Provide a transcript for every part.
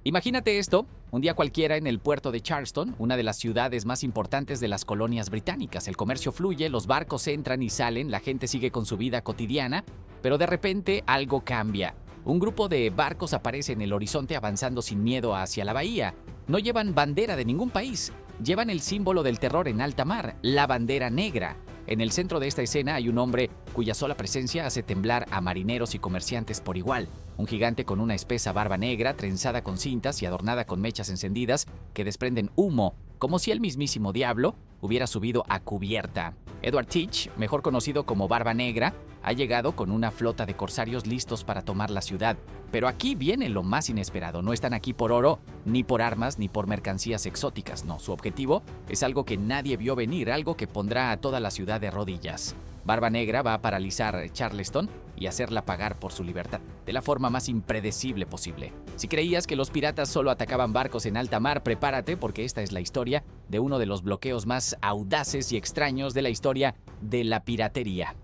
Imagínate esto, un día cualquiera en el puerto de Charleston, una de las ciudades más importantes de las colonias británicas. El comercio fluye, los barcos entran y salen, la gente sigue con su vida cotidiana, pero de repente algo cambia. Un grupo de barcos aparece en el horizonte avanzando sin miedo hacia la bahía. No llevan bandera de ningún país, llevan el símbolo del terror en alta mar, la bandera negra. En el centro de esta escena hay un hombre cuya sola presencia hace temblar a marineros y comerciantes por igual. Un gigante con una espesa barba negra, trenzada con cintas y adornada con mechas encendidas que desprenden humo, como si el mismísimo diablo hubiera subido a cubierta. Edward Teach, mejor conocido como Barba Negra, ha llegado con una flota de corsarios listos para tomar la ciudad. Pero aquí viene lo más inesperado. No están aquí por oro, ni por armas, ni por mercancías exóticas. No, su objetivo es algo que nadie vio venir, algo que pondrá a toda la ciudad de rodillas. Barba Negra va a paralizar Charleston y hacerla pagar por su libertad, de la forma más impredecible posible. Si creías que los piratas solo atacaban barcos en alta mar, prepárate porque esta es la historia de uno de los bloqueos más audaces y extraños de la historia de la piratería.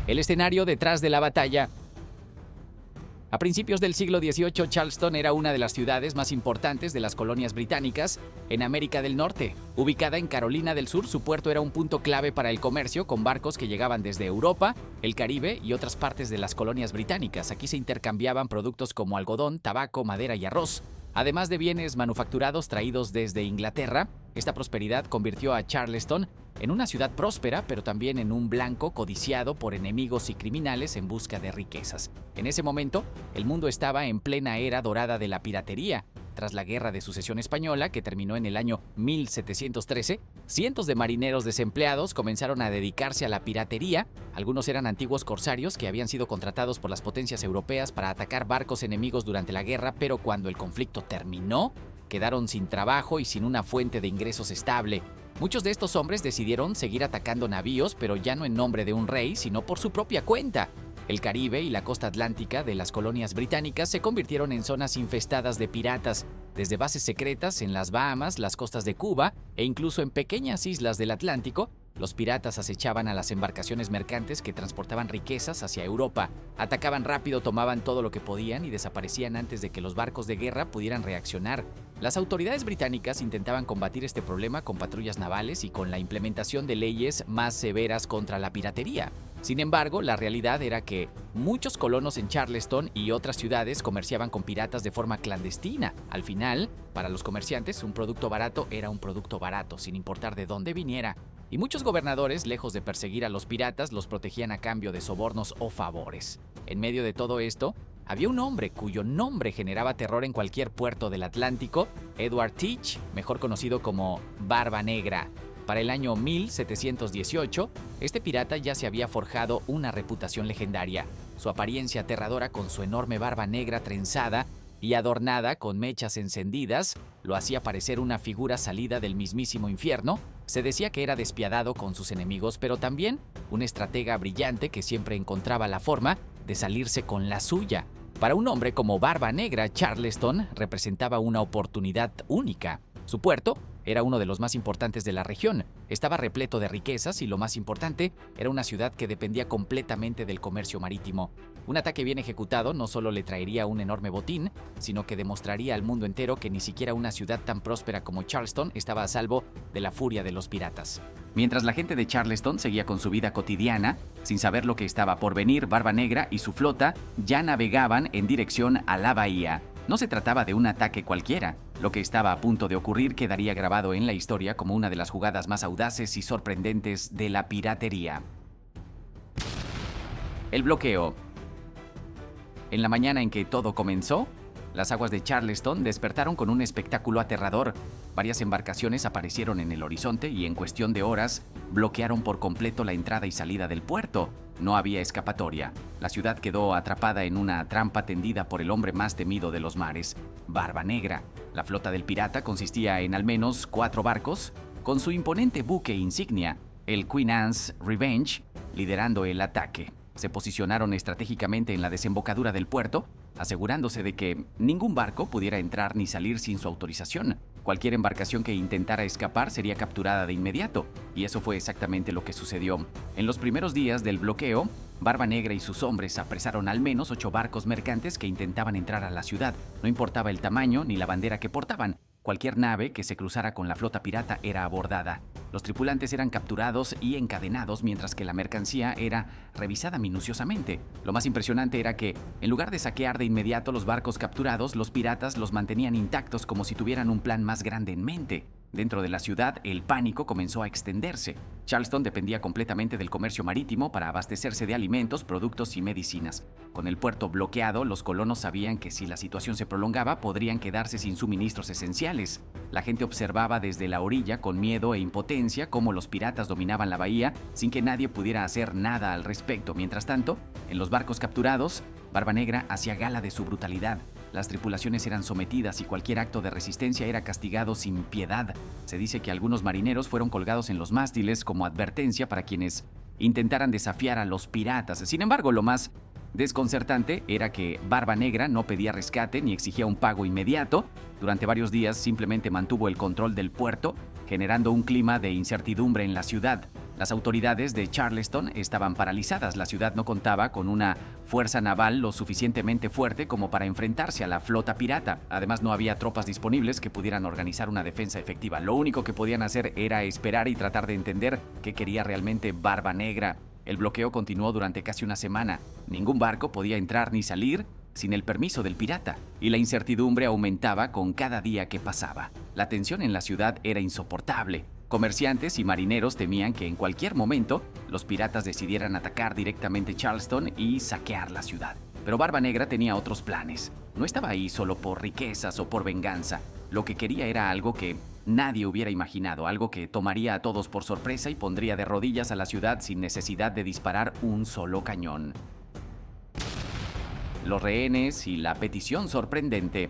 El escenario detrás de la batalla. A principios del siglo XVIII, Charleston era una de las ciudades más importantes de las colonias británicas en América del Norte. Ubicada en Carolina del Sur, su puerto era un punto clave para el comercio con barcos que llegaban desde Europa, el Caribe y otras partes de las colonias británicas. Aquí se intercambiaban productos como algodón, tabaco, madera y arroz. Además de bienes manufacturados traídos desde Inglaterra, esta prosperidad convirtió a Charleston en una ciudad próspera, pero también en un blanco codiciado por enemigos y criminales en busca de riquezas. En ese momento, el mundo estaba en plena era dorada de la piratería. Tras la Guerra de Sucesión Española, que terminó en el año 1713, cientos de marineros desempleados comenzaron a dedicarse a la piratería. Algunos eran antiguos corsarios que habían sido contratados por las potencias europeas para atacar barcos enemigos durante la guerra, pero cuando el conflicto terminó, quedaron sin trabajo y sin una fuente de ingresos estable. Muchos de estos hombres decidieron seguir atacando navíos, pero ya no en nombre de un rey, sino por su propia cuenta. El Caribe y la costa atlántica de las colonias británicas se convirtieron en zonas infestadas de piratas, desde bases secretas en las Bahamas, las costas de Cuba e incluso en pequeñas islas del Atlántico. Los piratas acechaban a las embarcaciones mercantes que transportaban riquezas hacia Europa. Atacaban rápido, tomaban todo lo que podían y desaparecían antes de que los barcos de guerra pudieran reaccionar. Las autoridades británicas intentaban combatir este problema con patrullas navales y con la implementación de leyes más severas contra la piratería. Sin embargo, la realidad era que muchos colonos en Charleston y otras ciudades comerciaban con piratas de forma clandestina. Al final, para los comerciantes, un producto barato era un producto barato, sin importar de dónde viniera. Y muchos gobernadores, lejos de perseguir a los piratas, los protegían a cambio de sobornos o favores. En medio de todo esto, había un hombre cuyo nombre generaba terror en cualquier puerto del Atlántico, Edward Teach, mejor conocido como Barba Negra. Para el año 1718, este pirata ya se había forjado una reputación legendaria. Su apariencia aterradora con su enorme barba negra trenzada y adornada con mechas encendidas lo hacía parecer una figura salida del mismísimo infierno. Se decía que era despiadado con sus enemigos, pero también un estratega brillante que siempre encontraba la forma de salirse con la suya. Para un hombre como Barba Negra, Charleston representaba una oportunidad única. Su puerto era uno de los más importantes de la región, estaba repleto de riquezas y lo más importante, era una ciudad que dependía completamente del comercio marítimo. Un ataque bien ejecutado no solo le traería un enorme botín, sino que demostraría al mundo entero que ni siquiera una ciudad tan próspera como Charleston estaba a salvo de la furia de los piratas. Mientras la gente de Charleston seguía con su vida cotidiana, sin saber lo que estaba por venir, Barba Negra y su flota ya navegaban en dirección a la bahía. No se trataba de un ataque cualquiera. Lo que estaba a punto de ocurrir quedaría grabado en la historia como una de las jugadas más audaces y sorprendentes de la piratería. El bloqueo. En la mañana en que todo comenzó, las aguas de Charleston despertaron con un espectáculo aterrador. Varias embarcaciones aparecieron en el horizonte y en cuestión de horas bloquearon por completo la entrada y salida del puerto. No había escapatoria. La ciudad quedó atrapada en una trampa tendida por el hombre más temido de los mares, Barba Negra. La flota del pirata consistía en al menos 4 barcos, con su imponente buque insignia, el Queen Anne's Revenge, liderando el ataque. Se posicionaron estratégicamente en la desembocadura del puerto, asegurándose de que ningún barco pudiera entrar ni salir sin su autorización. Cualquier embarcación que intentara escapar sería capturada de inmediato, y eso fue exactamente lo que sucedió. En los primeros días del bloqueo, Barba Negra y sus hombres apresaron al menos 8 barcos mercantes que intentaban entrar a la ciudad. No importaba el tamaño ni la bandera que portaban. Cualquier nave que se cruzara con la flota pirata era abordada. Los tripulantes eran capturados y encadenados mientras que la mercancía era revisada minuciosamente. Lo más impresionante era que, en lugar de saquear de inmediato los barcos capturados, los piratas los mantenían intactos como si tuvieran un plan más grande en mente. Dentro de la ciudad, el pánico comenzó a extenderse. Charleston dependía completamente del comercio marítimo para abastecerse de alimentos, productos y medicinas. Con el puerto bloqueado, los colonos sabían que si la situación se prolongaba, podrían quedarse sin suministros esenciales. La gente observaba desde la orilla con miedo e impotencia cómo los piratas dominaban la bahía sin que nadie pudiera hacer nada al respecto. Mientras tanto, en los barcos capturados, Barba Negra hacía gala de su brutalidad. Las tripulaciones eran sometidas y cualquier acto de resistencia era castigado sin piedad. Se dice que algunos marineros fueron colgados en los mástiles como advertencia para quienes intentaran desafiar a los piratas. Sin embargo, lo más desconcertante era que Barba Negra no pedía rescate ni exigía un pago inmediato. Durante varios días simplemente mantuvo el control del puerto, generando un clima de incertidumbre en la ciudad. Las autoridades de Charleston estaban paralizadas. La ciudad no contaba con una fuerza naval lo suficientemente fuerte como para enfrentarse a la flota pirata. Además, no había tropas disponibles que pudieran organizar una defensa efectiva. Lo único que podían hacer era esperar y tratar de entender qué quería realmente Barba Negra. El bloqueo continuó durante casi una semana. Ningún barco podía entrar ni salir sin el permiso del pirata, y la incertidumbre aumentaba con cada día que pasaba. La tensión en la ciudad era insoportable. Comerciantes y marineros temían que en cualquier momento los piratas decidieran atacar directamente Charleston y saquear la ciudad. Pero Barba Negra tenía otros planes. No estaba ahí solo por riquezas o por venganza. Lo que quería era algo que nadie hubiera imaginado, algo que tomaría a todos por sorpresa y pondría de rodillas a la ciudad sin necesidad de disparar un solo cañón. Los rehenes y la petición sorprendente.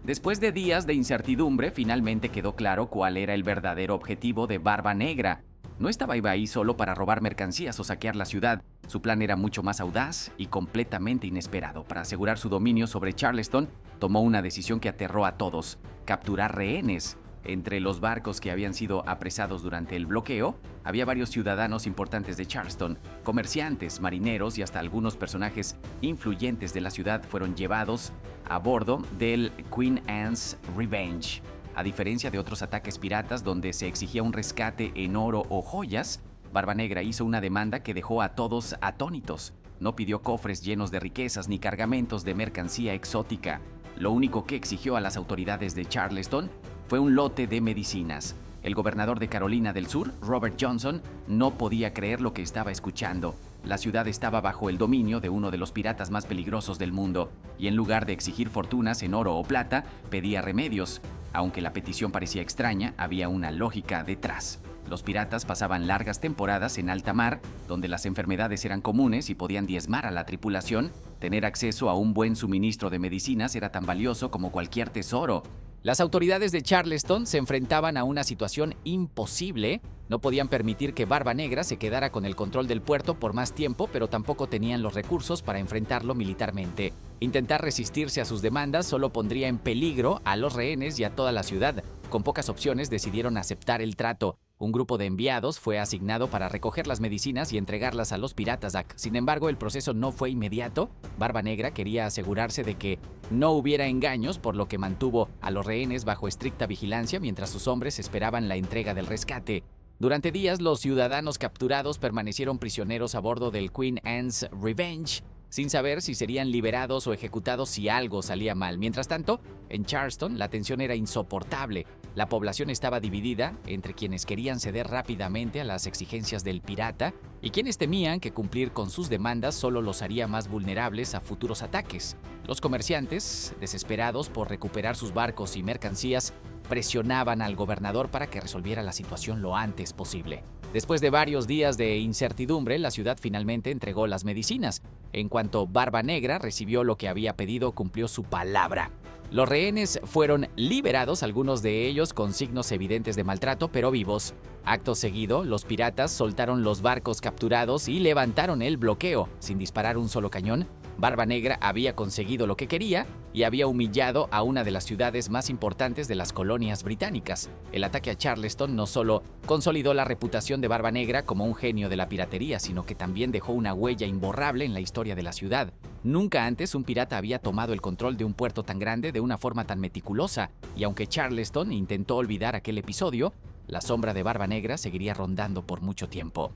Después de días de incertidumbre, finalmente quedó claro cuál era el verdadero objetivo de Barba Negra. No estaba ahí solo para robar mercancías o saquear la ciudad. Su plan era mucho más audaz y completamente inesperado. Para asegurar su dominio sobre Charleston, tomó una decisión que aterró a todos: capturar rehenes. Entre los barcos que habían sido apresados durante el bloqueo, había varios ciudadanos importantes de Charleston. Comerciantes, marineros y hasta algunos personajes influyentes de la ciudad fueron llevados a bordo del Queen Anne's Revenge. A diferencia de otros ataques piratas donde se exigía un rescate en oro o joyas, Barba Negra hizo una demanda que dejó a todos atónitos. No pidió cofres llenos de riquezas ni cargamentos de mercancía exótica. Lo único que exigió a las autoridades de Charleston fue un lote de medicinas. El gobernador de Carolina del Sur, Robert Johnson, no podía creer lo que estaba escuchando. La ciudad estaba bajo el dominio de uno de los piratas más peligrosos del mundo, y en lugar de exigir fortunas en oro o plata, pedía remedios. Aunque la petición parecía extraña, había una lógica detrás. Los piratas pasaban largas temporadas en alta mar, donde las enfermedades eran comunes y podían diezmar a la tripulación. Tener acceso a un buen suministro de medicinas era tan valioso como cualquier tesoro. Las autoridades de Charleston se enfrentaban a una situación imposible. No podían permitir que Barba Negra se quedara con el control del puerto por más tiempo, pero tampoco tenían los recursos para enfrentarlo militarmente. Intentar resistirse a sus demandas solo pondría en peligro a los rehenes y a toda la ciudad. Con pocas opciones decidieron aceptar el trato. Un grupo de enviados fue asignado para recoger las medicinas y entregarlas a los piratas. Sin embargo, el proceso no fue inmediato. Barba Negra quería asegurarse de que no hubiera engaños, por lo que mantuvo a los rehenes bajo estricta vigilancia mientras sus hombres esperaban la entrega del rescate. Durante días, los ciudadanos capturados permanecieron prisioneros a bordo del Queen Anne's Revenge, sin saber si serían liberados o ejecutados si algo salía mal. Mientras tanto, en Charleston la tensión era insoportable. La población estaba dividida entre quienes querían ceder rápidamente a las exigencias del pirata y quienes temían que cumplir con sus demandas solo los haría más vulnerables a futuros ataques. Los comerciantes, desesperados por recuperar sus barcos y mercancías, presionaban al gobernador para que resolviera la situación lo antes posible. Después de varios días de incertidumbre, la ciudad finalmente entregó las medicinas. En cuanto Barba Negra recibió lo que había pedido, cumplió su palabra. Los rehenes fueron liberados, algunos de ellos con signos evidentes de maltrato, pero vivos. Acto seguido, los piratas soltaron los barcos capturados y levantaron el bloqueo. Sin disparar un solo cañón, Barba Negra había conseguido lo que quería y había humillado a una de las ciudades más importantes de las colonias británicas. El ataque a Charleston no solo consolidó la reputación de Barba Negra como un genio de la piratería, sino que también dejó una huella imborrable en la historia de la ciudad. Nunca antes un pirata había tomado el control de un puerto tan grande de una forma tan meticulosa, y aunque Charleston intentó olvidar aquel episodio, la sombra de Barba Negra seguiría rondando por mucho tiempo.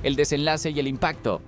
El desenlace y el impacto.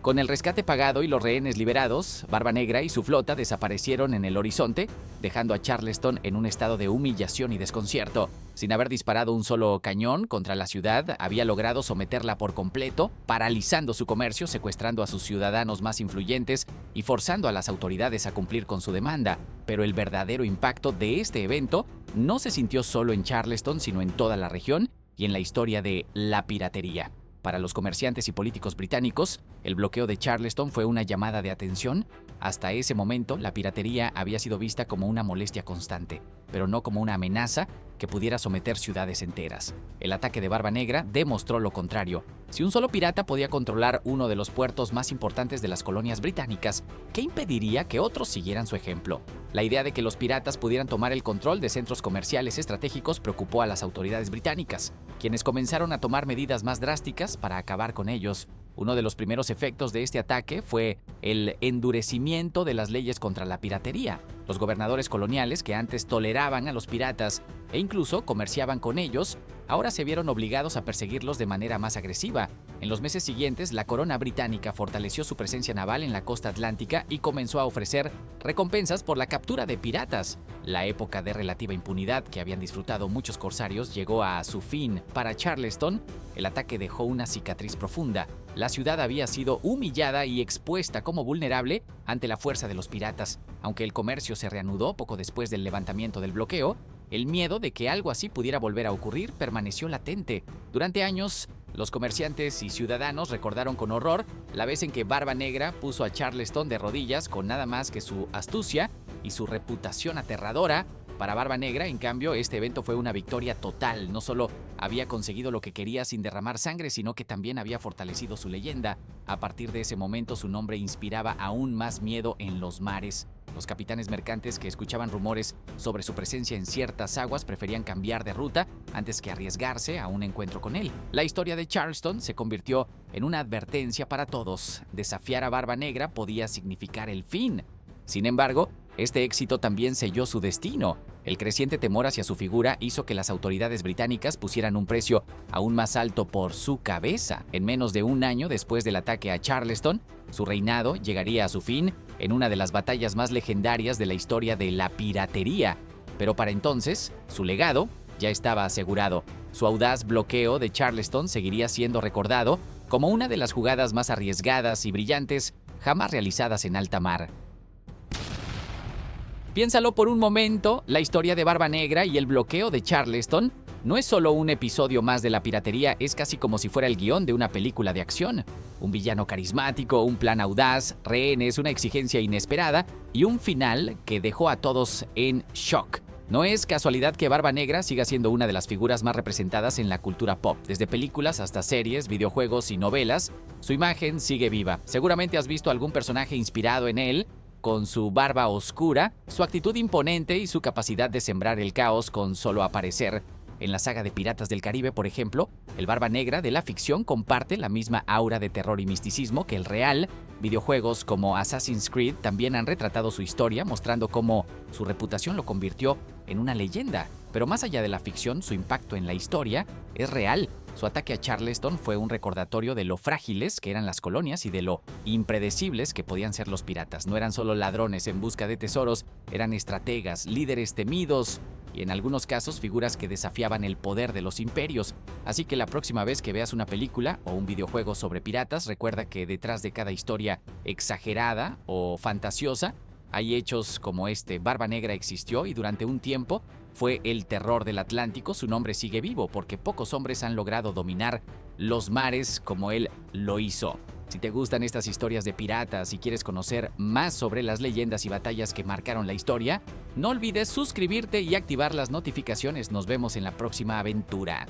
Con el rescate pagado y los rehenes liberados, Barba Negra y su flota desaparecieron en el horizonte, dejando a Charleston en un estado de humillación y desconcierto. Sin haber disparado un solo cañón contra la ciudad, había logrado someterla por completo, paralizando su comercio, secuestrando a sus ciudadanos más influyentes y forzando a las autoridades a cumplir con su demanda. Pero el verdadero impacto de este evento no se sintió solo en Charleston, sino en toda la región y en la historia de la piratería. Para los comerciantes y políticos británicos, el bloqueo de Charleston fue una llamada de atención. Hasta ese momento, la piratería había sido vista como una molestia constante, pero no como una amenaza que pudiera someter ciudades enteras. El ataque de Barba Negra demostró lo contrario. Si un solo pirata podía controlar uno de los puertos más importantes de las colonias británicas, ¿qué impediría que otros siguieran su ejemplo? La idea de que los piratas pudieran tomar el control de centros comerciales estratégicos preocupó a las autoridades británicas, quienes comenzaron a tomar medidas más drásticas para acabar con ellos. Uno de los primeros efectos de este ataque fue el endurecimiento de las leyes contra la piratería. Los gobernadores coloniales, que antes toleraban a los piratas e incluso comerciaban con ellos, ahora se vieron obligados a perseguirlos de manera más agresiva. En los meses siguientes, la corona británica fortaleció su presencia naval en la costa atlántica y comenzó a ofrecer recompensas por la captura de piratas. La época de relativa impunidad que habían disfrutado muchos corsarios llegó a su fin. Para Charleston, el ataque dejó una cicatriz profunda. La ciudad había sido humillada y expuesta como vulnerable ante la fuerza de los piratas. Aunque el comercio se reanudó poco después del levantamiento del bloqueo, el miedo de que algo así pudiera volver a ocurrir permaneció latente. Durante años, los comerciantes y ciudadanos recordaron con horror la vez en que Barba Negra puso a Charleston de rodillas con nada más que su astucia y su reputación aterradora. Para Barba Negra, en cambio, este evento fue una victoria total. No solo había conseguido lo que quería sin derramar sangre, sino que también había fortalecido su leyenda. A partir de ese momento, su nombre inspiraba aún más miedo en los mares. Los capitanes mercantes que escuchaban rumores sobre su presencia en ciertas aguas preferían cambiar de ruta antes que arriesgarse a un encuentro con él. La historia de Charleston se convirtió en una advertencia para todos. Desafiar a Barba Negra podía significar el fin. Sin embargo, este éxito también selló su destino. El creciente temor hacia su figura hizo que las autoridades británicas pusieran un precio aún más alto por su cabeza. En menos de un año después del ataque a Charleston, su reinado llegaría a su fin en una de las batallas más legendarias de la historia de la piratería. Pero para entonces, su legado ya estaba asegurado. Su audaz bloqueo de Charleston seguiría siendo recordado como una de las jugadas más arriesgadas y brillantes jamás realizadas en alta mar. Piénsalo por un momento, la historia de Barba Negra y el bloqueo de Charleston no es solo un episodio más de la piratería, es casi como si fuera el guión de una película de acción. Un villano carismático, un plan audaz, rehenes, una exigencia inesperada y un final que dejó a todos en shock. No es casualidad que Barba Negra siga siendo una de las figuras más representadas en la cultura pop. Desde películas hasta series, videojuegos y novelas, su imagen sigue viva. Seguramente has visto algún personaje inspirado en él, con su barba oscura, su actitud imponente y su capacidad de sembrar el caos con solo aparecer. En la saga de Piratas del Caribe, por ejemplo, el Barba Negra de la ficción comparte la misma aura de terror y misticismo que el real. Videojuegos como Assassin's Creed también han retratado su historia, mostrando cómo su reputación lo convirtió en una leyenda. Pero más allá de la ficción, su impacto en la historia es real. Su ataque a Charleston fue un recordatorio de lo frágiles que eran las colonias y de lo impredecibles que podían ser los piratas. No eran solo ladrones en busca de tesoros, eran estrategas, líderes temidos y en algunos casos figuras que desafiaban el poder de los imperios. Así que la próxima vez que veas una película o un videojuego sobre piratas, recuerda que detrás de cada historia exagerada o fantasiosa hay hechos como este. Barba Negra existió y durante un tiempo fue el terror del Atlántico. Su nombre sigue vivo porque pocos hombres han logrado dominar los mares como él lo hizo. Si te gustan estas historias de piratas y quieres conocer más sobre las leyendas y batallas que marcaron la historia, no olvides suscribirte y activar las notificaciones. Nos vemos en la próxima aventura.